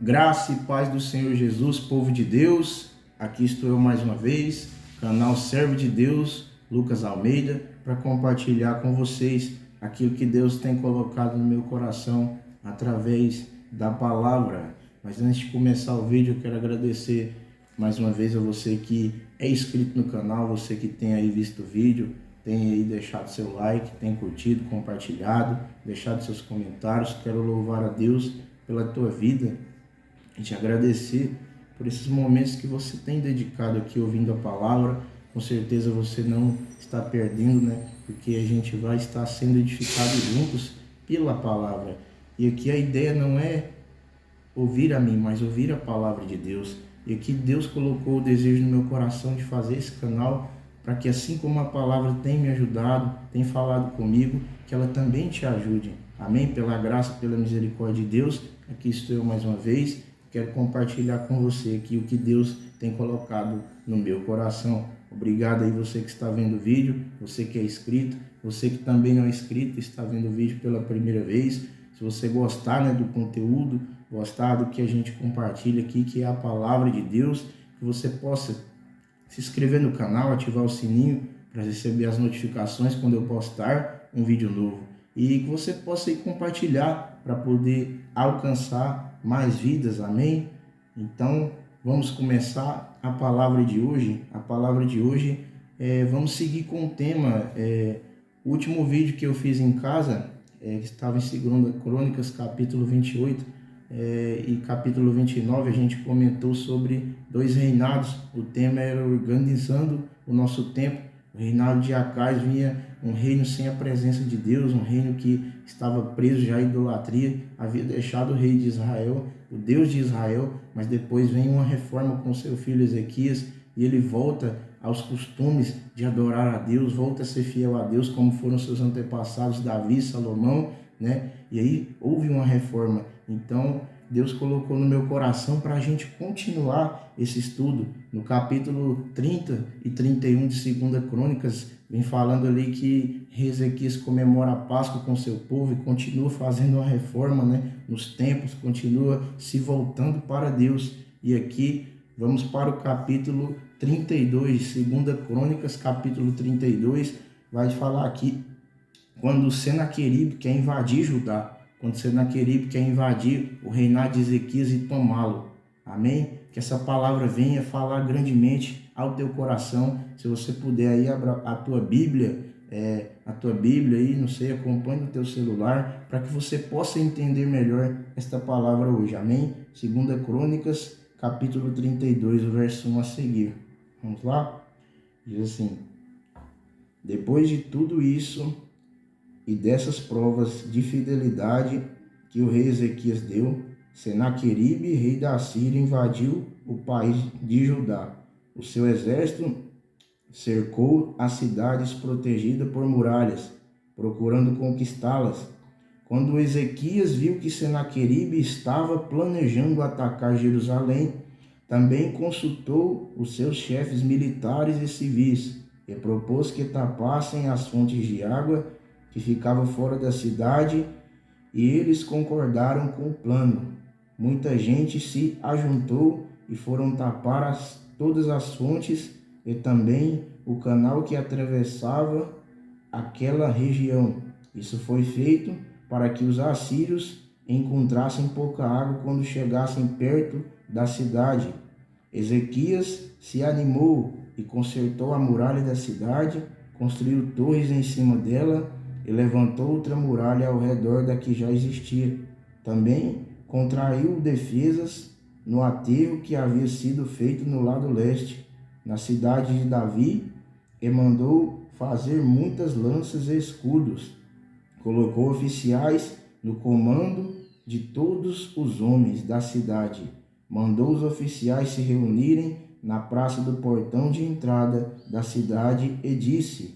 Graça e paz do Senhor Jesus, povo de Deus. Aqui estou eu mais uma vez, canal Servo de Deus, Lucas Almeida, para compartilhar com vocês aquilo que Deus tem colocado no meu coração através da palavra. Mas antes de começar o vídeo, eu quero agradecer mais uma vez a você que é inscrito no canal, você que tem aí visto o vídeo, tem aí deixado seu like, tem curtido, compartilhado, deixado seus comentários. Quero louvar a Deus pela tua vida e te agradecer por esses momentos que você tem dedicado aqui ouvindo a palavra. Com certeza você não está perdendo, né? Porque a gente vai estar sendo edificado juntos pela palavra. E aqui a ideia não é ouvir a mim, mas ouvir a palavra de Deus. E aqui Deus colocou o desejo no meu coração de fazer esse canal para que, assim como a palavra tem me ajudado, tem falado comigo, que ela também te ajude. Amém? Pela graça, pela misericórdia de Deus, aqui estou eu mais uma vez. Quero compartilhar com você aqui o que Deus tem colocado no meu coração. Obrigado aí você que está vendo o vídeo, você que é inscrito, você que também não é inscrito, está vendo o vídeo pela primeira vez. Se você gostar, né, do conteúdo, gostar do que a gente compartilha aqui, que é a palavra de Deus, que você possa se inscrever no canal, ativar o sininho para receber as notificações quando eu postar um vídeo novo. E que você possa aí compartilhar para poder alcançar mais vidas, amém? Então, vamos começar a palavra de hoje. A palavra de hoje, vamos seguir com o tema. O último vídeo que eu fiz em casa, estava em 2 Crônicas, capítulo 28, e capítulo 29, a gente comentou sobre 2 reinados. O tema era organizando o nosso tempo. O reinado de Acais vinha um reino sem a presença de Deus, um reino que estava preso já à idolatria, havia deixado o rei de Israel, o Deus de Israel, mas depois vem uma reforma com seu filho Ezequias e ele volta aos costumes de adorar a Deus, volta a ser fiel a Deus como foram seus antepassados Davi, Salomão, né? E aí houve uma reforma. Então Deus colocou no meu coração para a gente continuar esse estudo. No capítulo 30 e 31 de 2 Crônicas, vem falando ali que Ezequias comemora a Páscoa com seu povo e continua fazendo uma reforma, né, nos templos, continua se voltando para Deus. E aqui vamos para o capítulo 32, 2 Crônicas, capítulo 32, vai falar aqui quando Senaqueribe quer invadir Judá, quando Senaqueribe quer invadir o reinado de Ezequias e tomá-lo. Amém? Que essa palavra venha falar grandemente ao teu coração. Se você puder aí, abra a tua Bíblia, aí, não sei, acompanhe no teu celular, para que você possa entender melhor esta palavra hoje. Amém? 2 Crônicas, capítulo 32, o verso 1 a seguir. Vamos lá? Diz assim: depois de tudo isso e dessas provas de fidelidade que o rei Ezequias deu, Senaqueribe, rei da Síria, invadiu o país de Judá. O seu exército cercou as cidades protegidas por muralhas, procurando conquistá-las. Quando Ezequias viu que Senaqueribe estava planejando atacar Jerusalém, também consultou os seus chefes militares e civis e propôs que tapassem as fontes de água que ficavam fora da cidade, e eles concordaram com o plano. Muita gente se ajuntou e foram tapar todas as fontes e também o canal que atravessava aquela região. Isso foi feito para que os assírios encontrassem pouca água quando chegassem perto da cidade. Ezequias se animou e consertou a muralha da cidade, construiu torres em cima dela e levantou outra muralha ao redor da que já existia. Também contraiu defesas no aterro que havia sido feito no lado leste, na cidade de Davi, e mandou fazer muitas lanças e escudos. Colocou oficiais no comando de todos os homens da cidade. Mandou os oficiais se reunirem na praça do portão de entrada da cidade e disse,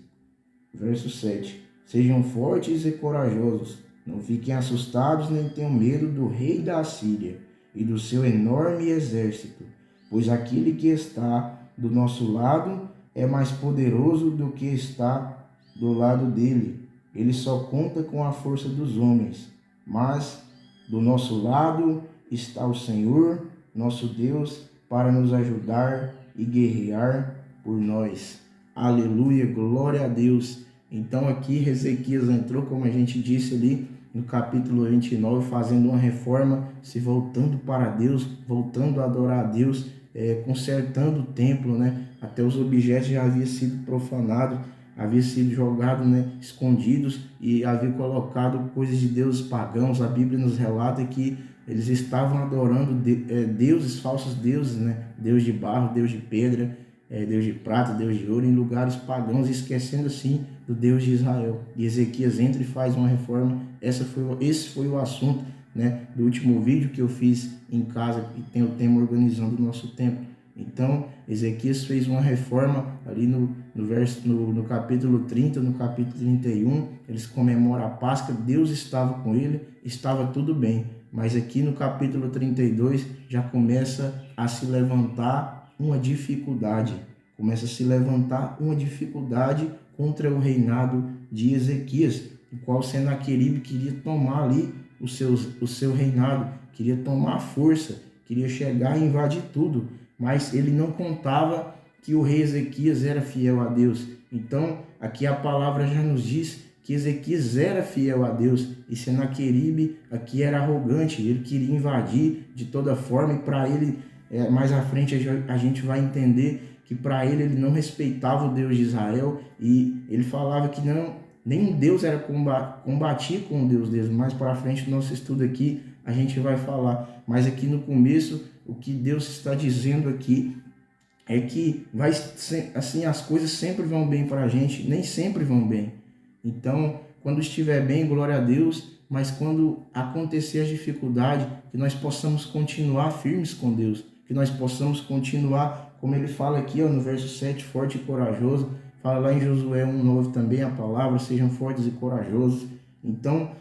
verso 7, sejam fortes e corajosos, não fiquem assustados nem tenham medo do rei da Assíria e do seu enorme exército, pois aquele que está do nosso lado é mais poderoso do que está do lado dele. Ele só conta com a força dos homens, mas do nosso lado está o Senhor, nosso Deus, para nos ajudar e guerrear por nós. Aleluia, glória a Deus. Então aqui Ezequias entrou, como a gente disse ali, no capítulo 29, fazendo uma reforma, se voltando para Deus, voltando a adorar a Deus, consertando o templo, né? Até os objetos já haviam sido profanados, haviam sido jogados, né? Escondidos, e havia colocado coisas de deuses pagãos. A Bíblia nos relata que eles estavam adorando deuses, falsos deuses, né? Deus de barro, Deus de pedra, Deus de prata, Deus de ouro, em lugares pagãos, esquecendo assim do Deus de Israel. E Ezequias entra e faz uma reforma. Esse foi o assunto, né, do último vídeo que eu fiz em casa, que tem o tema Organizando o Nosso Templo. Então, Ezequias fez uma reforma ali no capítulo 30, no capítulo 31, eles comemoram a Páscoa, Deus estava com ele, estava tudo bem. Mas aqui no capítulo 32 já começa a se levantar uma dificuldade. Começa a se levantar uma dificuldade contra o reinado de Ezequias, o qual Senaqueribe queria tomar ali o seu reinado, queria tomar força, queria chegar e invadir tudo, mas ele não contava que o rei Ezequias era fiel a Deus. Então, aqui a palavra já nos diz que Ezequias era fiel a Deus, e Senaqueribe aqui era arrogante, ele queria invadir de toda forma, e para ele, mais à frente a gente vai entender que para ele não respeitava o Deus de Israel, e ele falava que nenhum Deus era combatia com o Deus deles. Mais para frente no nosso estudo aqui a gente vai falar, mas aqui no começo o que Deus está dizendo aqui é que assim, as coisas sempre vão bem para a gente, nem sempre vão bem. Então, quando estiver bem, glória a Deus, mas quando acontecer a dificuldade, que nós possamos continuar firmes com Deus, que nós possamos continuar, como ele fala aqui, no verso 7, forte e corajoso. Fala lá em Josué 1:9 também a palavra, sejam fortes e corajosos. Então,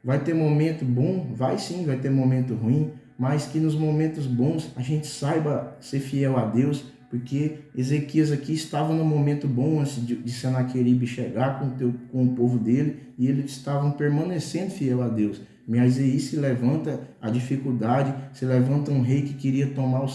vai ter momento bom, vai ter momento ruim, mas que nos momentos bons a gente saiba ser fiel a Deus, porque Ezequias aqui estava no momento bom antes de Senaqueribe chegar com o povo dele, e eles estavam permanecendo fiel a Deus. Mas aí se levanta a dificuldade, se levanta um rei que queria tomar o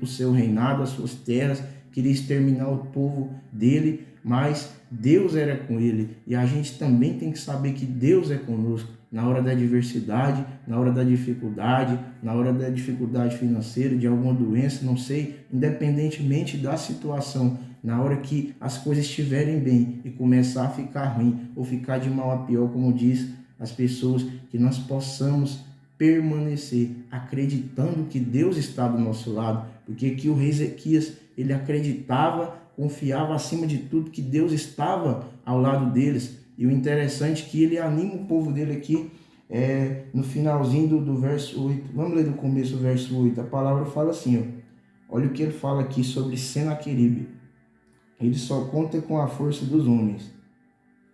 seu reinado, as suas terras, queria exterminar o povo dele, mas Deus era com ele, e a gente também tem que saber que Deus é conosco na hora da adversidade, na hora da dificuldade, na hora da dificuldade financeira, de alguma doença, não sei, independentemente da situação, na hora que as coisas estiverem bem e começar a ficar ruim ou ficar de mal a pior, como diz as pessoas, que nós possamos permanecer acreditando que Deus está do nosso lado, porque aqui o rei Ezequias, ele acreditava, confiava acima de tudo que Deus estava ao lado deles. E o interessante é que ele anima o povo dele aqui, no finalzinho do verso 8. Vamos ler do começo do verso 8. A palavra fala assim, olha o que ele fala aqui sobre Senaqueribe. Ele só conta com a força dos homens,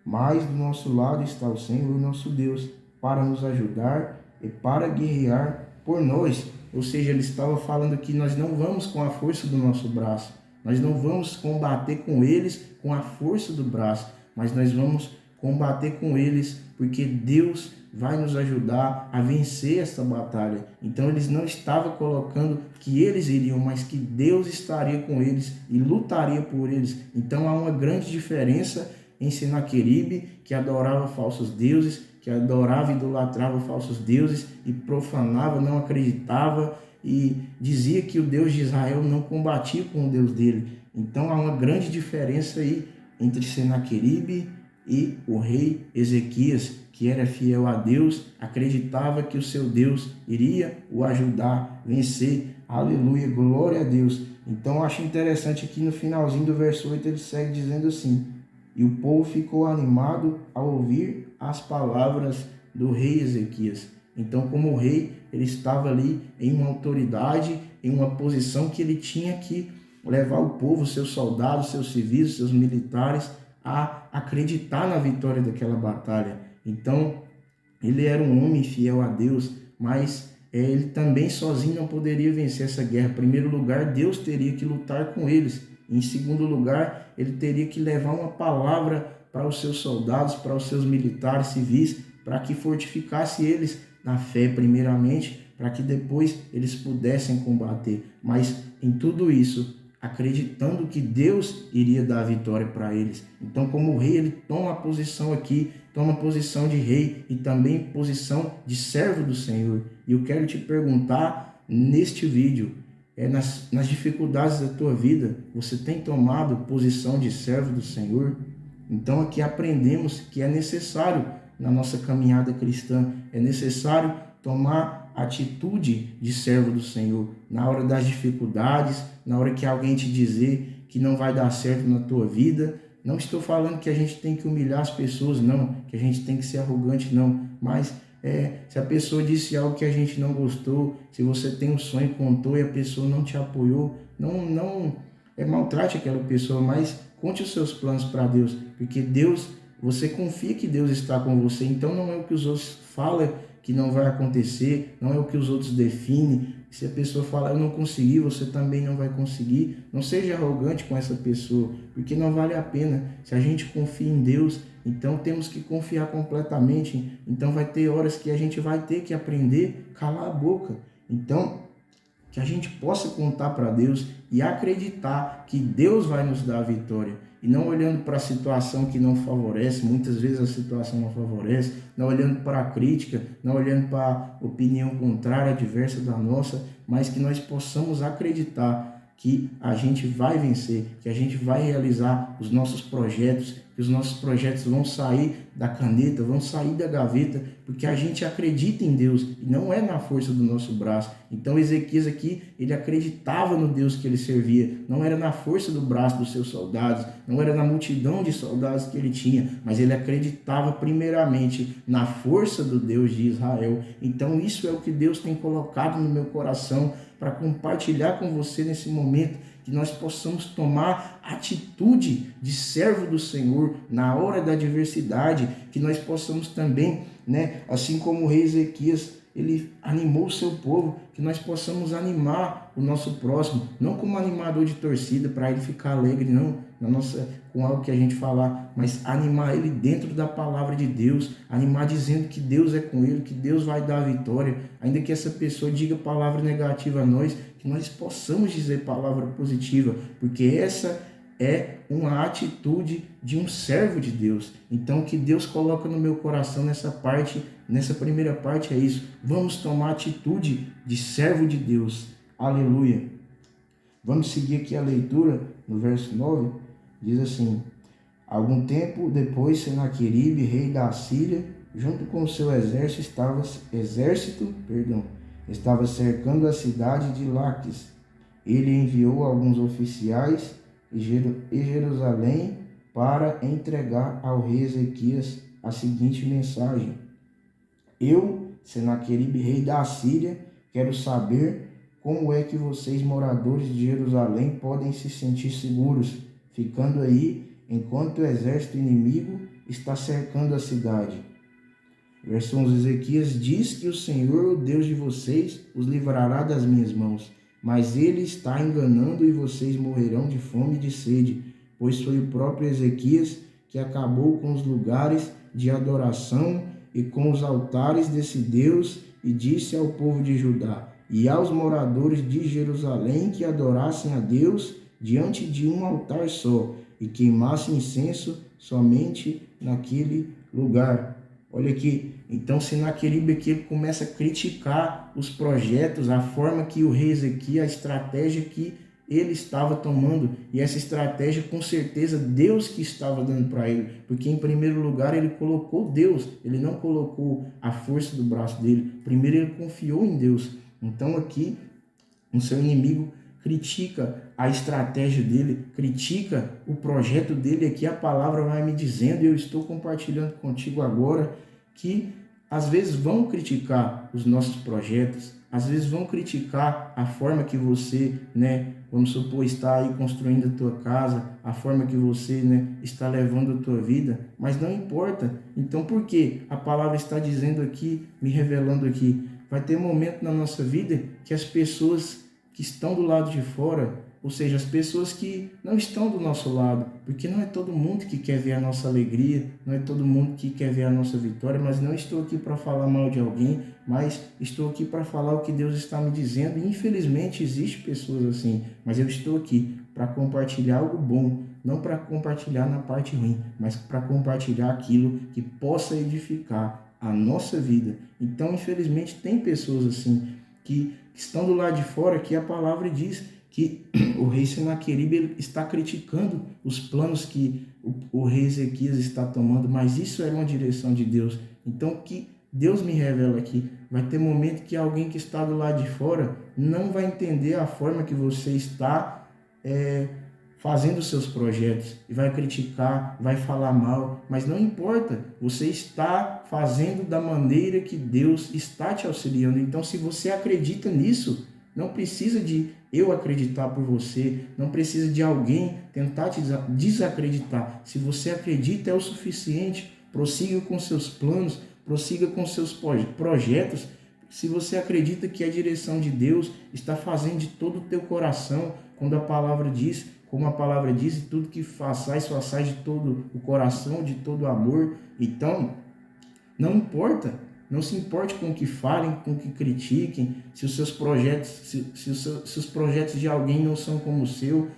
mas do nosso lado está o Senhor, nosso Deus, para nos ajudar e para guerrear por nós. Ou seja, ele estava falando que nós não vamos com a força do nosso braço, nós não vamos combater com eles com a força do braço, mas nós vamos combater com eles porque Deus vai nos ajudar a vencer essa batalha. Então eles não estavam colocando que eles iriam, mas que Deus estaria com eles e lutaria por eles. Então há uma grande diferença em Senaqueribe, que adorava falsos deuses, que adorava e idolatrava falsos deuses e profanava, não acreditava e dizia que o Deus de Israel não combatia com o Deus dele. Então há uma grande diferença aí entre Senaqueribe e o rei Ezequias, que era fiel a Deus, acreditava que o seu Deus iria o ajudar a vencer. Aleluia, glória a Deus. Então eu acho interessante aqui no finalzinho do verso 8, ele segue dizendo assim: e o povo ficou animado ao ouvir as palavras do rei Ezequias. Então, como o rei, ele estava ali em uma autoridade, em uma posição que ele tinha que levar o povo, seus soldados, seus civis, seus militares, a acreditar na vitória daquela batalha. Então, ele era um homem fiel a Deus, mas ele também sozinho não poderia vencer essa guerra. Em primeiro lugar, Deus teria que lutar com eles. Em segundo lugar, ele teria que levar uma palavra para os seus soldados, para os seus militares civis, para que fortificasse eles na fé primeiramente, para que depois eles pudessem combater. Mas em tudo isso, acreditando que Deus iria dar a vitória para eles. Então, como rei, ele toma a posição aqui, toma a posição de rei e também posição de servo do Senhor. E eu quero te perguntar neste vídeo, nas dificuldades da tua vida, você tem tomado posição de servo do Senhor? Então aqui aprendemos que é necessário, na nossa caminhada cristã, é necessário tomar atitude de servo do Senhor, na hora das dificuldades, na hora que alguém te dizer que não vai dar certo na tua vida. Não estou falando que a gente tem que humilhar as pessoas, não, que a gente tem que ser arrogante, não, mas se a pessoa disse algo que a gente não gostou, se você tem um sonho e contou e a pessoa não te apoiou, não maltrate aquela pessoa, mas conte os seus planos para Deus, porque Deus, você confia que Deus está com você, então não é o que os outros falam que não vai acontecer, não é o que os outros definem. Se a pessoa falar eu não consegui, você também não vai conseguir. Não seja arrogante com essa pessoa, porque não vale a pena. Se a gente confia em Deus, então temos que confiar completamente. Então vai ter horas que a gente vai ter que aprender a calar a boca. Então, que a gente possa contar para Deus e acreditar que Deus vai nos dar a vitória. E não olhando para a situação que não favorece, muitas vezes a situação não favorece, não olhando para a crítica, não olhando para a opinião contrária, adversa da nossa, mas que nós possamos acreditar que a gente vai vencer, que a gente vai realizar os nossos projetos, que os nossos projetos vão sair da caneta, vão sair da gaveta, porque a gente acredita em Deus e não é na força do nosso braço. Então Ezequias aqui, ele acreditava no Deus que ele servia, não era na força do braço dos seus soldados, não era na multidão de soldados que ele tinha, mas ele acreditava primeiramente na força do Deus de Israel. Então isso é o que Deus tem colocado no meu coração para compartilhar com você nesse momento, que nós possamos tomar atitude de servo do Senhor na hora da adversidade, que nós possamos também, assim como o rei Ezequias, ele animou o seu povo, que nós possamos animar o nosso próximo, não como animador de torcida para ele ficar alegre, não, com algo que a gente falar, mas animar ele dentro da palavra de Deus, animar dizendo que Deus é com ele, que Deus vai dar a vitória, ainda que essa pessoa diga palavra negativa a nós, que nós possamos dizer palavra positiva, porque essa é uma atitude de um servo de Deus. Então, o que Deus coloca no meu coração nessa primeira parte é isso. Vamos tomar atitude de servo de Deus. Aleluia. Vamos seguir aqui a leitura no verso 9. Diz assim: algum tempo depois, Senaqueribe, rei da Assíria, junto com o seu exército, estava cercando a cidade de Laquis. Ele enviou alguns oficiais e Jerusalém para entregar ao rei Ezequias a seguinte mensagem: eu, Senaqueribe, rei da Assíria, quero saber como é que vocês, moradores de Jerusalém, podem se sentir seguros, ficando aí enquanto o exército inimigo está cercando a cidade. Verso 11, Ezequias diz que o Senhor, o Deus de vocês, os livrará das minhas mãos, mas ele está enganando e vocês morrerão de fome e de sede, pois foi o próprio Ezequias que acabou com os lugares de adoração e com os altares desse Deus e disse ao povo de Judá e aos moradores de Jerusalém que adorassem a Deus diante de um altar só e queimassem incenso somente naquele lugar. Olha aqui, então Senaqueribe aqui ele começa a criticar os projetos, a forma que o rei Ezequias, a estratégia que ele estava tomando, e essa estratégia com certeza Deus que estava dando para ele, porque em primeiro lugar ele colocou Deus, ele não colocou a força do braço dele, primeiro ele confiou em Deus. Então aqui o seu inimigo critica a estratégia dele, critica o projeto dele. Aqui a palavra vai me dizendo, e eu estou compartilhando contigo agora, que às vezes vão criticar os nossos projetos, às vezes vão criticar a forma que você, vamos supor, está aí construindo a tua casa, a forma que você, está levando a tua vida, mas não importa. Então por que a palavra está dizendo aqui, me revelando aqui? Vai ter um momento na nossa vida que as pessoas que estão do lado de fora, ou seja, as pessoas que não estão do nosso lado, porque não é todo mundo que quer ver a nossa alegria, não é todo mundo que quer ver a nossa vitória, mas não estou aqui para falar mal de alguém, mas estou aqui para falar o que Deus está me dizendo, e infelizmente existem pessoas assim, mas eu estou aqui para compartilhar algo bom, não para compartilhar na parte ruim, mas para compartilhar aquilo que possa edificar a nossa vida. Então, infelizmente, tem pessoas assim que estão do lado de fora, que a palavra diz que o rei Senaqueribe está criticando os planos que o rei Ezequias está tomando, mas isso era uma direção de Deus. Então, que Deus me revela aqui, vai ter momento que alguém que está do lado de fora não vai entender a forma que você está fazendo seus projetos e vai criticar, vai falar mal, mas não importa, você está fazendo da maneira que Deus está te auxiliando. Então, se você acredita nisso, não precisa de eu acreditar por você, não precisa de alguém tentar te desacreditar. Se você acredita, é o suficiente. Prossiga com seus planos, prossiga com seus projetos. Se você acredita que a direção de Deus está fazendo de todo o teu coração, quando a palavra diz, como a palavra diz, tudo que façais de todo o coração, de todo o amor. Então, não importa, não se importe com o que falem, com o que critiquem, se os seus projetos, se os projetos de alguém não são como o seu,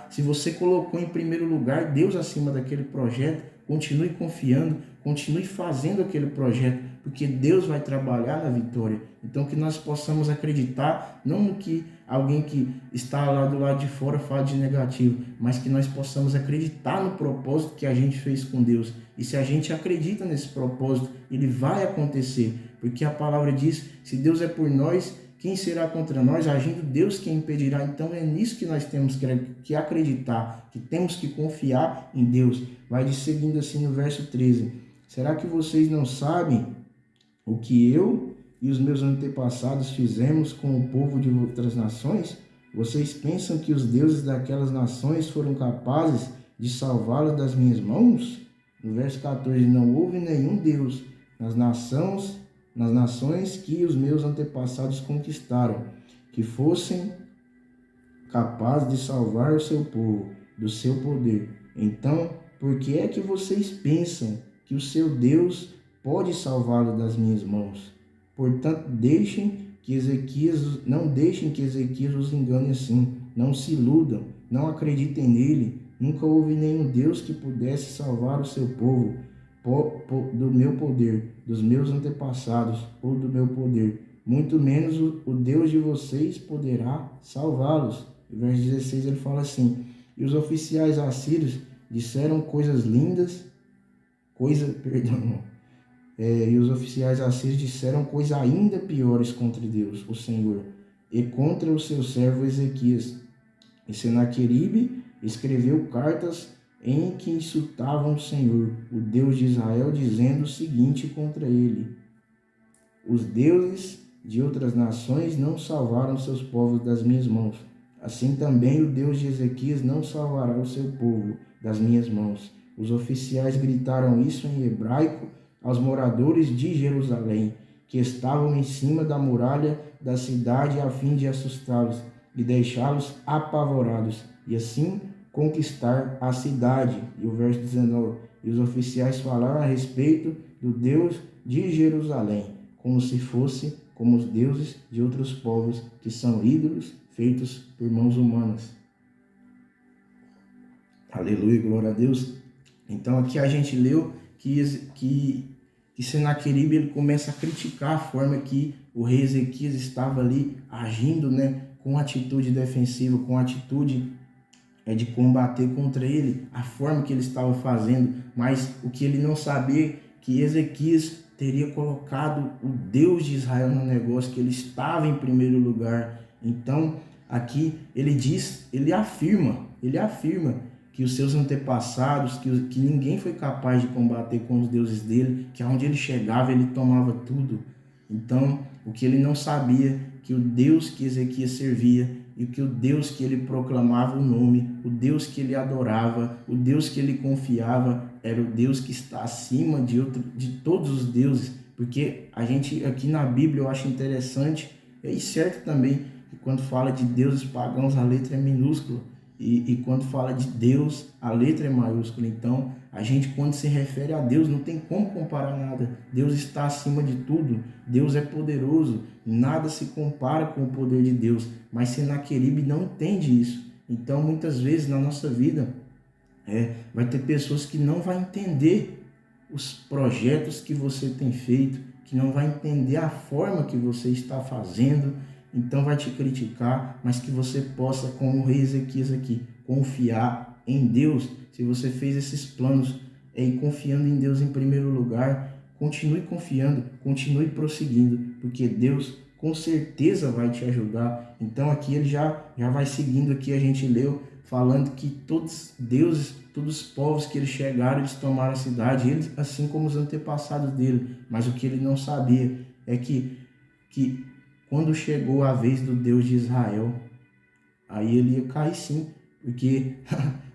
se você colocou em primeiro lugar Deus acima daquele projeto, continue confiando, continue fazendo aquele projeto, porque Deus vai trabalhar na vitória. Então, que nós possamos acreditar, não no que alguém que está lá do lado de fora fala de negativo, mas que nós possamos acreditar no propósito que a gente fez com Deus. E se a gente acredita nesse propósito, ele vai acontecer, porque a palavra diz, se Deus é por nós, quem será contra nós? Agindo Deus, quem impedirá? Então é nisso que nós temos que acreditar, que temos que confiar em Deus. Vai seguindo assim no verso 13. Será que vocês não sabem o que eu e os meus antepassados fizemos com o povo de outras nações? Vocês pensam que os deuses daquelas nações foram capazes de salvá-los das minhas mãos? No verso 14, não houve nenhum Deus nas nações que os meus antepassados conquistaram, que fossem capazes de salvar o seu povo do seu poder. Então, por que é que vocês pensam que o seu Deus pode salvá-lo das minhas mãos? Portanto, não deixem que Ezequias os engane assim. Não se iludam, não acreditem nele. Nunca houve nenhum Deus que pudesse salvar o seu povo do meu poder, dos meus antepassados ou do meu poder. Muito menos o Deus de vocês poderá salvá-los. No verso 16 ele fala assim, e os oficiais assírios disseram coisas lindas, e os oficiais assírios disseram coisas ainda piores contra Deus, o Senhor, e contra o seu servo Ezequias. E Senaqueribe escreveu cartas em que insultavam o Senhor, o Deus de Israel, dizendo o seguinte contra ele: os deuses de outras nações não salvaram seus povos das minhas mãos. Assim também o Deus de Ezequias não salvará o seu povo das minhas mãos. Os oficiais gritaram isso em hebraico aos moradores de Jerusalém, que estavam em cima da muralha da cidade, a fim de assustá-los e deixá-los apavorados, e assim conquistar a cidade. E o verso 19, e os oficiais falaram a respeito do Deus de Jerusalém, como se fosse como os deuses de outros povos, que são ídolos feitos por mãos humanas. Aleluia, glória a Deus. Então aqui a gente leu que Senaqueribe ele começa a criticar a forma que o rei Ezequias estava ali agindo, com atitude defensiva, com atitude de combater contra ele, a forma que ele estava fazendo, mas o que ele não sabia, que Ezequias teria colocado o Deus de Israel no negócio, que ele estava em primeiro lugar. Então, aqui ele afirma que os seus antepassados, que ninguém foi capaz de combater com os deuses dele, que aonde ele chegava, ele tomava tudo. Então, o que ele não sabia, que o Deus que Ezequias servia, e que o Deus que ele proclamava o nome, o Deus que ele adorava, o Deus que ele confiava, era o Deus que está acima de todos os deuses. Porque a gente, aqui na Bíblia, eu acho interessante, e certo também, E quando fala de deuses pagãos, a letra é minúscula. E quando fala de Deus, a letra é maiúscula. Então, a gente, quando se refere a Deus, não tem como comparar nada. Deus está acima de tudo. Deus é poderoso. Nada se compara com o poder de Deus. Mas Senaqueribe não entende isso. Então, muitas vezes na nossa vida, vai ter pessoas que não vão entender os projetos que você tem feito, que não vai entender a forma que você está fazendo. Então vai te criticar, mas que você possa, como o rei Ezequias aqui, confiar em Deus. Se você fez esses planos e confiando em Deus em primeiro lugar, continue confiando, continue prosseguindo, porque Deus com certeza vai te ajudar. Então aqui ele já vai seguindo, aqui a gente leu, falando que todos os deuses, todos os povos que eles chegaram, eles tomaram a cidade, eles, assim como os antepassados dele. Mas o que ele não sabia é que quando chegou a vez do Deus de Israel, aí ele ia cair sim, porque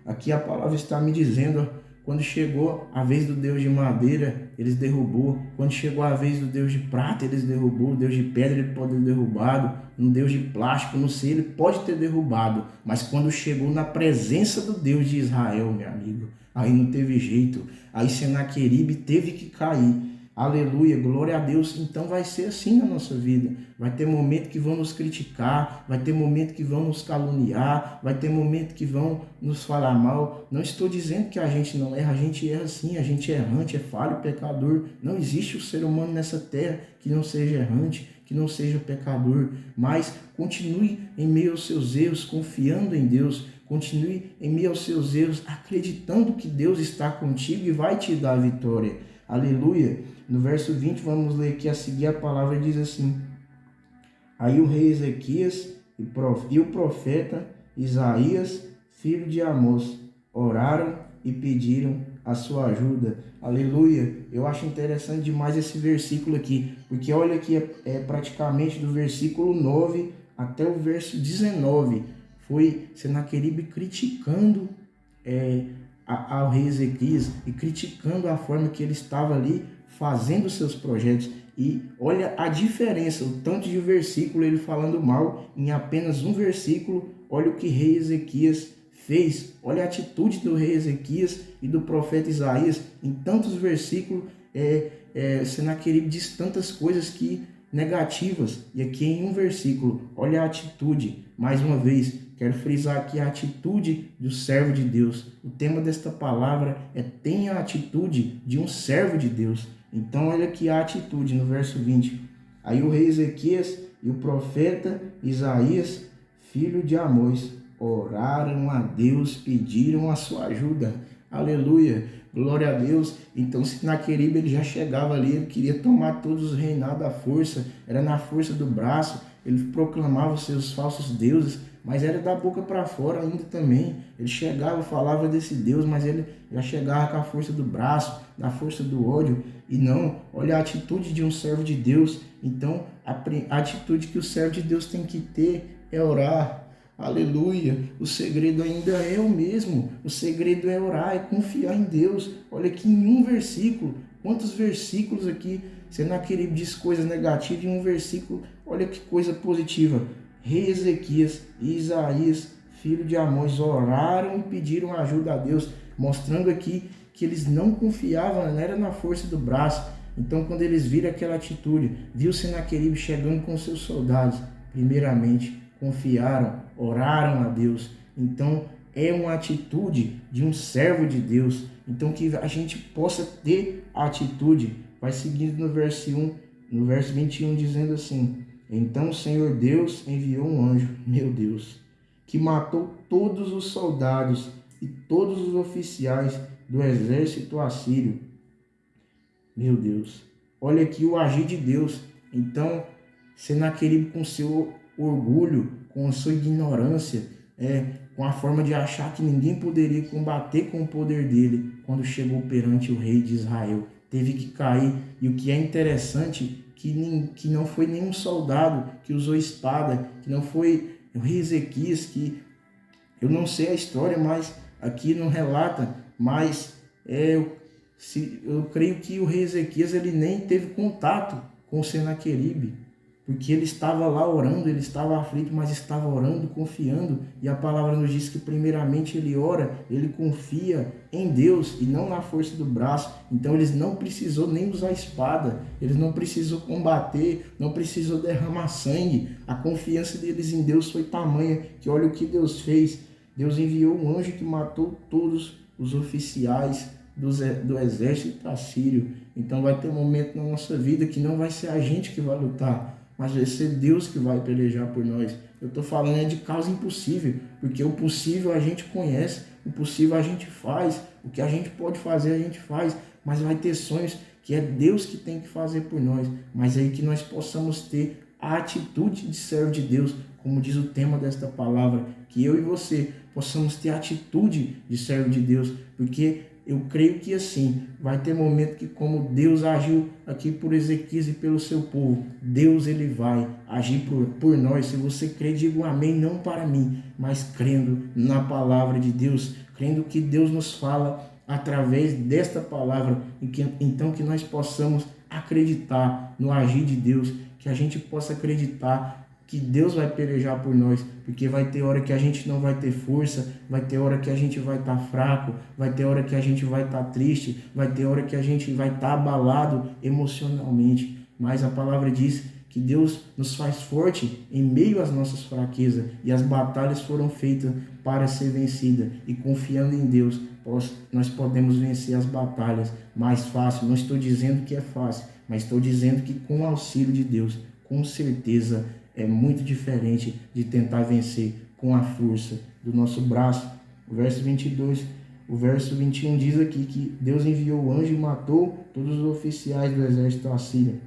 aqui a palavra está me dizendo, quando chegou a vez do Deus de madeira, eles derrubou. Quando chegou a vez do Deus de prata, eles derrubou. O Deus de pedra, ele pode ter derrubado. Um Deus de plástico, não sei, ele pode ter derrubado. Mas quando chegou na presença do Deus de Israel, meu amigo, aí não teve jeito. Aí Senaqueribe teve que cair. Aleluia, glória a Deus. Então vai ser assim na nossa vida. Vai ter momento que vão nos criticar, vai ter momento que vão nos caluniar, vai ter momento que vão nos falar mal. Não estou dizendo que a gente não erra, a gente erra sim, a gente é errante, é falho, pecador. Não existe o ser humano nessa terra que não seja errante, que não seja pecador. Mas continue em meio aos seus erros, confiando em Deus. Continue em meio aos seus erros, acreditando que Deus está contigo e vai te dar a vitória. Aleluia. No verso 20, vamos ler aqui a seguir, a palavra diz assim: aí o rei Ezequias e o profeta Isaías, filho de Amós, oraram e pediram a sua ajuda. Aleluia. Eu acho interessante demais esse versículo aqui, porque olha aqui, é praticamente do versículo 9 até o verso 19. Foi Senaqueribe criticando ao rei Ezequias e criticando a forma que ele estava ali fazendo seus projetos. E olha a diferença, o tanto de versículo ele falando mal em apenas um versículo. Olha o que rei Ezequias fez, olha a atitude do rei Ezequias e do profeta Isaías em tantos versículos. Senaqueribe diz tantas coisas que negativas, e aqui em um versículo, olha a atitude. Mais uma vez, quero frisar aqui a atitude do servo de Deus. O tema desta palavra é: tenha a atitude de um servo de Deus. Então olha aqui a atitude no verso 20. Aí o rei Ezequias e o profeta Isaías, filho de Amós, oraram a Deus, pediram a sua ajuda. Aleluia, glória a Deus. Então Senaqueribe ele já chegava ali, ele queria tomar todos os reinados à força, era na força do braço, ele proclamava os seus falsos deuses, mas era da boca para fora ainda também. Ele chegava, falava desse Deus, mas ele já chegava com a força do braço, na força do ódio. E não, olha a atitude de um servo de Deus. Então, a atitude que o servo de Deus tem que ter é orar. Aleluia, o segredo ainda é o mesmo. O segredo é orar, é confiar em Deus. Olha aqui em um versículo, quantos versículos aqui Senaqueribe diz coisas negativas, em um versículo, olha que coisa positiva. Rei Ezequias e Isaías, filho de Amós, oraram e pediram ajuda a Deus, mostrando aqui que eles não confiavam, não era na força do braço. Então, quando eles viram aquela atitude, viu Senaqueribe chegando com seus soldados, primeiramente confiaram, oraram a Deus. Então, é uma atitude de um servo de Deus. Então, que a gente possa ter a atitude. Vai seguindo no verso 21, dizendo assim: então o Senhor Deus enviou um anjo, meu Deus, que matou todos os soldados e todos os oficiais do exército assírio. Meu Deus, olha aqui o agir de Deus. Então, Senaqueribe, com seu orgulho, com a sua ignorância, com a forma de achar que ninguém poderia combater com o poder dele, quando chegou perante o rei de Israel, teve que cair. E o que é interessante, que não foi nenhum soldado que usou espada, que não foi o rei Ezequias, que eu não sei a história, mas aqui não relata, mas eu creio que o rei Ezequias ele nem teve contato com Senaqueribe, porque ele estava lá orando, ele estava aflito, mas estava orando, confiando, e a palavra nos diz que primeiramente ele ora, ele confia em Deus e não na força do braço. Então eles não precisou nem usar espada, eles não precisou combater, não precisou derramar sangue. A confiança deles em Deus foi tamanha que olha o que Deus fez. Deus enviou um anjo que matou todos os oficiais do exército assírio. Então vai ter um momento na nossa vida que não vai ser a gente que vai lutar, mas vai ser Deus que vai pelejar por nós. Eu estou falando de causa impossível, porque o possível a gente conhece, o possível a gente faz, o que a gente pode fazer a gente faz, mas vai ter sonhos que é Deus que tem que fazer por nós, mas aí que nós possamos ter a atitude de servo de Deus, como diz o tema desta palavra, que eu e você possamos ter a atitude de servo de Deus, porque eu creio que assim, vai ter momento que como Deus agiu aqui por Ezequias e pelo seu povo, Deus ele vai agir por nós. Se você crê, diga um amém, não para mim, mas crendo na palavra de Deus, crendo que Deus nos fala através desta palavra, então que nós possamos acreditar no agir de Deus, que a gente possa acreditar que Deus vai pelejar por nós, porque vai ter hora que a gente não vai ter força, vai ter hora que a gente vai estar fraco, vai ter hora que a gente vai estar triste, vai ter hora que a gente vai estar abalado emocionalmente, mas a palavra diz que Deus nos faz forte em meio às nossas fraquezas, e as batalhas foram feitas para ser vencidas, e confiando em Deus, nós podemos vencer as batalhas mais fácil. Não estou dizendo que é fácil, mas estou dizendo que com o auxílio de Deus, com certeza é muito diferente de tentar vencer com a força do nosso braço. O verso 22, o verso 21 diz aqui que Deus enviou o anjo e matou todos os oficiais do exército assírio.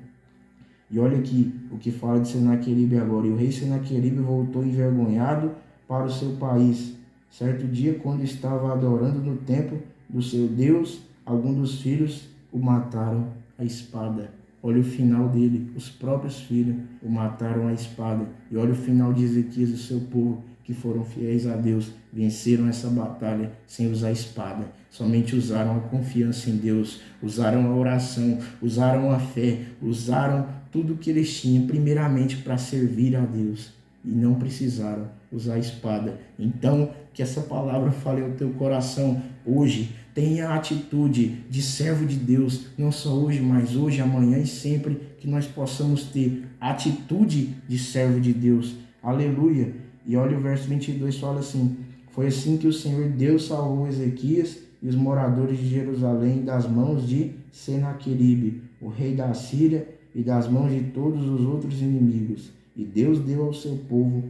E olha aqui o que fala de Senaqueribe agora. E o rei Senaqueribe voltou envergonhado para o seu país. Certo dia, quando estava adorando no templo do seu Deus, alguns dos filhos o mataram à espada. Olha o final dele, os próprios filhos o mataram à espada. E olha o final de Ezequias e seu povo, que foram fiéis a Deus, venceram essa batalha sem usar espada. Somente usaram a confiança em Deus, usaram a oração, usaram a fé, usaram tudo que eles tinham, primeiramente para servir a Deus. E não precisaram usar a espada. Então, que essa palavra fale ao teu coração hoje. Tenha a atitude de servo de Deus, não só hoje, mas hoje, amanhã e sempre, que nós possamos ter a atitude de servo de Deus. Aleluia! E olha o verso 22, fala assim: foi assim que o Senhor Deus salvou Ezequias e os moradores de Jerusalém das mãos de Senaqueribe, o rei da Síria, e das mãos de todos os outros inimigos. E Deus deu ao seu povo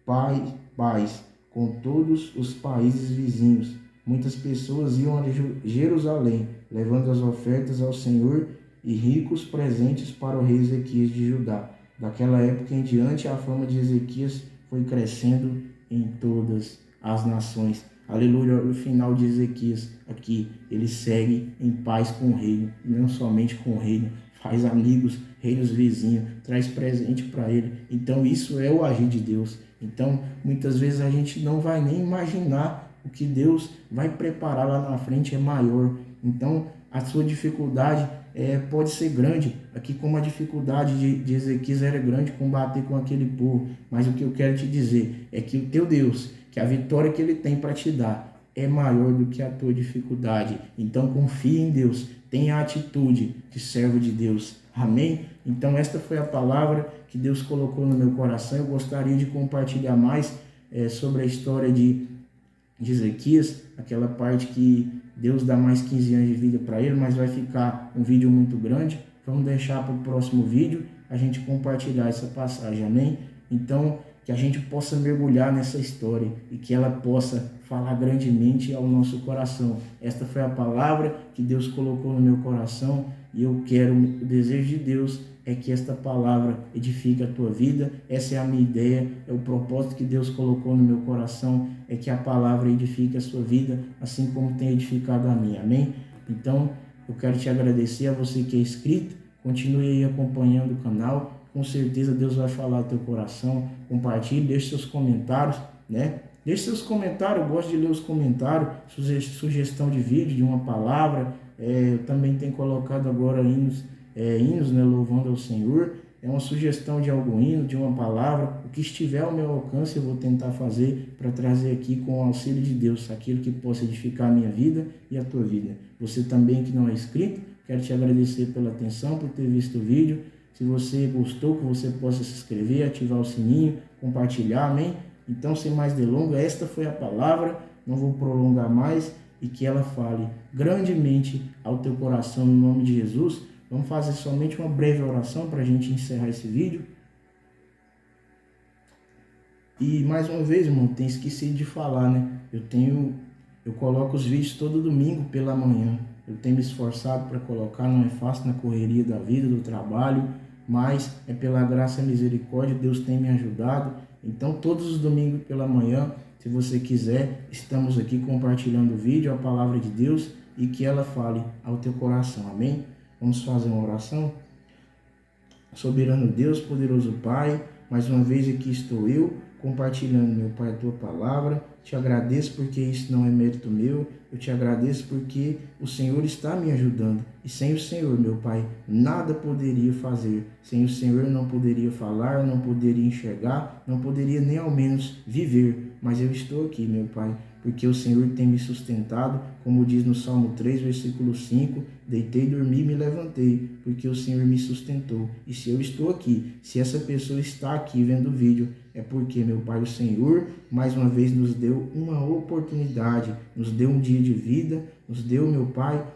paz com todos os países vizinhos. Muitas pessoas iam a Jerusalém, levando as ofertas ao Senhor e ricos presentes para o rei Ezequias de Judá. Daquela época em diante, a fama de Ezequias foi crescendo em todas as nações. Aleluia, o final de Ezequias aqui, ele segue em paz com o reino, e não somente com o reino, faz amigos, reinos vizinhos, traz presente para ele. Então isso é o agir de Deus. Então muitas vezes a gente não vai nem imaginar o que Deus vai preparar lá na frente é maior. Então a sua dificuldade pode ser grande, aqui como a dificuldade de Ezequias era grande, combater com aquele povo, mas o que eu quero te dizer é que o teu Deus, que a vitória que ele tem para te dar é maior do que a tua dificuldade. Então confie em Deus, tenha a atitude de servo de Deus. Amém? Então esta foi a palavra que Deus colocou no meu coração. Eu gostaria de compartilhar mais sobre a história de Ezequias, aquela parte que Deus dá mais 15 anos de vida para ele, mas vai ficar um vídeo muito grande. Vamos deixar para o próximo vídeo a gente compartilhar essa passagem, amém? Então, que a gente possa mergulhar nessa história e que ela possa falar grandemente ao nosso coração. Esta foi a palavra que Deus colocou no meu coração e eu quero, o desejo de Deus é que esta palavra edifique a tua vida. Essa é a minha ideia, é o propósito que Deus colocou no meu coração, é que a palavra edifique a sua vida, assim como tem edificado a minha, amém? Então, eu quero te agradecer a você que é inscrito, continue aí acompanhando o canal, com certeza Deus vai falar ao teu coração, compartilhe, deixe seus comentários, né? Deixe seus comentários, eu gosto de ler os comentários, sugestão de vídeo, de uma palavra, eu também tenho colocado agora hinos, né, louvando ao Senhor, é uma sugestão de algum hino, de uma palavra, o que estiver ao meu alcance eu vou tentar fazer para trazer aqui com o auxílio de Deus, aquilo que possa edificar a minha vida e a tua vida. Você também que não é inscrito, quero te agradecer pela atenção, por ter visto o vídeo. Se você gostou, que você possa se inscrever, ativar o sininho, compartilhar, amém? Então, sem mais delongas, esta foi a palavra, não vou prolongar mais, e que ela fale grandemente ao teu coração, em nome de Jesus. Vamos fazer somente uma breve oração para a gente encerrar esse vídeo. E mais uma vez, irmão, tenho esquecido de falar, né? Eu coloco os vídeos todo domingo pela manhã. Eu tenho me esforçado para colocar, não é fácil na correria da vida, do trabalho, mas é pela graça e misericórdia, Deus tem me ajudado. Então, todos os domingos pela manhã, se você quiser, estamos aqui compartilhando o vídeo, a palavra de Deus, e que ela fale ao teu coração, amém? Vamos fazer uma oração? Soberano Deus, poderoso Pai, mais uma vez aqui estou eu, compartilhando, meu Pai, a tua palavra. Te agradeço porque isso não é mérito meu, eu te agradeço porque o Senhor está me ajudando. E sem o Senhor, meu Pai, nada poderia fazer. Sem o Senhor eu não poderia falar, não poderia enxergar, não poderia nem ao menos viver. Mas eu estou aqui, meu Pai, porque o Senhor tem me sustentado, como diz no Salmo 3, versículo 5, deitei, dormi e me levantei, porque o Senhor me sustentou. E se eu estou aqui, se essa pessoa está aqui vendo o vídeo, é porque, meu Pai, o Senhor, mais uma vez, nos deu uma oportunidade, nos deu um dia de vida, nos deu, meu Pai,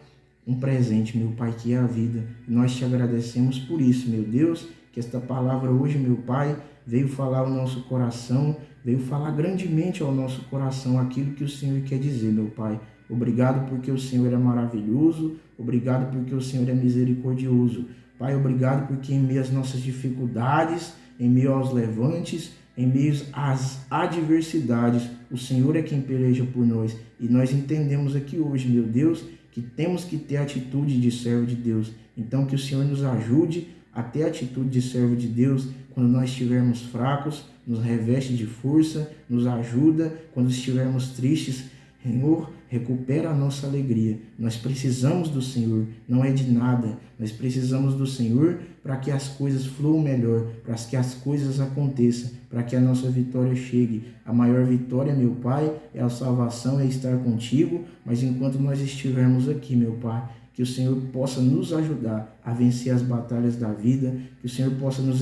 um presente, meu Pai, que é a vida. E nós te agradecemos por isso, meu Deus, que esta palavra hoje, meu Pai, veio falar ao nosso coração, veio falar grandemente ao nosso coração aquilo que o Senhor quer dizer, meu Pai. Obrigado porque o Senhor é maravilhoso, obrigado porque o Senhor é misericordioso. Pai, obrigado porque em meio às nossas dificuldades, em meio aos levantes, em meio às adversidades, o Senhor é quem peleja por nós. E nós entendemos aqui hoje, meu Deus, que temos que ter atitude de servo de Deus. Então que o Senhor nos ajude a ter atitude de servo de Deus quando nós estivermos fracos, nos reveste de força, nos ajuda quando estivermos tristes. Senhor, recupera a nossa alegria. Nós precisamos do Senhor, não é de nada. Nós precisamos do Senhor para que as coisas fluam melhor, para que as coisas aconteçam, para que a nossa vitória chegue. A maior vitória, meu Pai, é a salvação, é estar contigo, mas enquanto nós estivermos aqui, meu Pai, que o Senhor possa nos ajudar a vencer as batalhas da vida, que o Senhor possa nos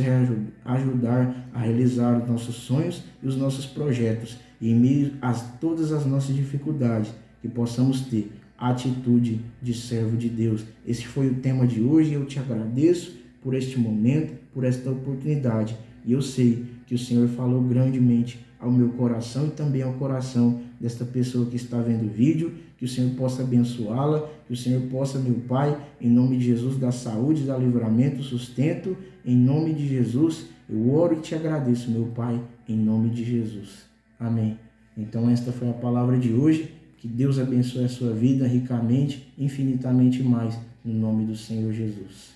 ajudar a realizar os nossos sonhos e os nossos projetos, e em meio a todas as nossas dificuldades, que possamos ter a atitude de servo de Deus. Esse foi o tema de hoje e eu te agradeço por este momento, por esta oportunidade. E eu sei que o Senhor falou grandemente ao meu coração e também ao coração desta pessoa que está vendo o vídeo, que o Senhor possa abençoá-la, que o Senhor possa, meu Pai, em nome de Jesus, dar saúde, dar livramento, sustento, em nome de Jesus, eu oro e te agradeço, meu Pai, em nome de Jesus. Amém. Então esta foi a palavra de hoje, que Deus abençoe a sua vida ricamente, infinitamente mais, no nome do Senhor Jesus.